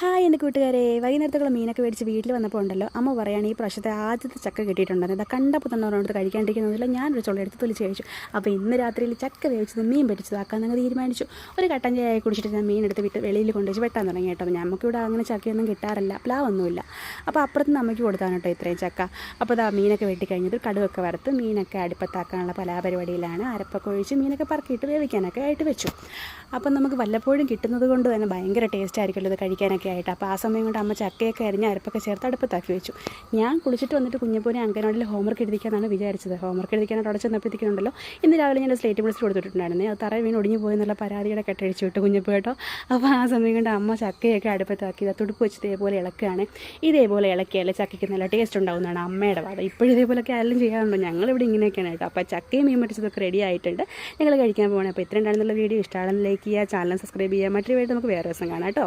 Hi എൻ്റെ കൂട്ടുകാരെ, വൈകുന്നേരത്തുള്ള മീനൊക്കെ മേടിച്ച് വീട്ടിൽ വന്നപ്പോൾ ഉണ്ടല്ലോ അമ്മ പറയുകയാണ് ഈ പ്രാവശ്യത്തെ ആദ്യത്തെ ചക്ക കിട്ടിയിട്ടുണ്ടെന്ന്. ഇതാ കണ്ടപ്പോൾ തന്നെ ഒരെണ്ണത്ത് കഴിക്കാണ്ടിരിക്കുന്നതില്ല. ഞാനൊരു ചുള്ള എടുത്ത് തൊലിച്ച് കഴിച്ചു. അപ്പോൾ ഇന്ന് രാത്രിയിൽ ചക്ക വേവിച്ചത് മീൻ പൊരിച്ചതാക്കാമെന്ന് തീരുമാനിച്ചു. ഒരു കട്ടൻ ചായ കുടിച്ചിട്ട് ഞാൻ മീൻ എടുത്ത് വിട്ട് വെളിയിൽ കൊണ്ടുവച്ച് വെട്ടാൻ തുടങ്ങി കേട്ടോ. നമുക്കിവിടെ അങ്ങനെ ചക്കയൊന്നും കിട്ടാറില്ല, പ്ലാവൊന്നുമില്ല. അപ്പോൾ അപ്പുറത്ത് അമ്മയ്ക്ക് കൊടുത്താണ് കേട്ടോ ഇത്രയും ചക്ക. അപ്പോൾ ഇതാ മീനൊക്കെ വെട്ടി കഴിഞ്ഞിട്ട് കടുവൊക്കെ വറുത്ത് മീനൊക്കെ അടുപ്പത്താക്കാനുള്ള കലാപരിപാടിയിലാണ്. അരപ്പൊക്കെ ഒഴിച്ച് മീനൊക്കെ പറക്കിയിട്ട് വേവിക്കാനൊക്കെ ആയിട്ട് വെച്ചു. അപ്പം നമുക്ക് വല്ലപ്പോഴും കിട്ടുന്നത് കൊണ്ട് തന്നെ ഭയങ്കര ടേസ്റ്റ് ആയിരിക്കുമല്ലോ ഇത് കഴിക്കാനൊക്കെ ആയിട്ട്. അപ്പോൾ ആ സമയം കൊണ്ട് അമ്മ ചക്കയൊക്കെ അരിഞ്ഞ് അരപ്പൊക്കെ ചേർത്ത് അടുപ്പത്താക്കി വെച്ചു. ഞാൻ കുളിച്ചിട്ട് വന്നിട്ട് കുഞ്ഞപ്പോനെ അങ്കനവാടിയിൽ ഹോംവർക്ക് എഴുതിക്കാനാണ് വിചാരിച്ചത്. ഹോംവർക്ക് എഴുതിക്കാനായിട്ട് അവിടെ ചെന്നപ്പോഴത്തേക്കുണ്ടല്ലോ ഇന്ന് രാവിലെ ഞാൻ സ്ലേറ്റ് പിടിച്ച് കൊടുത്തിട്ടുണ്ടായിരുന്നു. അത് തറ വീണ് ഒടിഞ്ഞു പോയെന്നുള്ള പരാതിയുടെ കെട്ടഴിച്ചു വിട്ടു കുഞ്ഞപ്പ് കേട്ടോ. അപ്പോൾ ആ സമയം കൊണ്ട് അമ്മ ചക്കയൊക്കെ അടുപ്പത്താക്കി തുടുപ്പ് വെച്ച് ഇതേപോലെ ഇളക്കുകയാണ്. ഇതേപോലെ ഇളക്കിയാൽ ചക്കയ്ക്ക് നല്ല ടേസ്റ്റ് ഉണ്ടാവുന്നതാണ് അമ്മയുടെ വാദം. ഇപ്പോഴും ഇതേപോലെയൊക്കെ ആരെങ്കിലും ചെയ്യാറുണ്ടോ? ഞങ്ങളിവിടെ ഇങ്ങനെയൊക്കെയാണ് കേട്ടോ. അപ്പോൾ ചക്കയും മീൻ പൊരിച്ചതൊക്കെ റെഡി ആയിട്ടുണ്ട്. ഞങ്ങൾ കഴിക്കാൻ പോകണം. അപ്പോൾ ഇത്രയും ഉണ്ടായിരുന്നുള്ള വീഡിയോ ഇഷ്ടമാണെന്ന് ലൈക്ക് ചെയ്യുക, ചാനൽ സബ്സ്ക്രൈബ് ചെയ്യുക. മറ്റൊരു വീഡിയോ നമുക്ക് വേറെ ദിവസം കാണാം കേട്ടോ.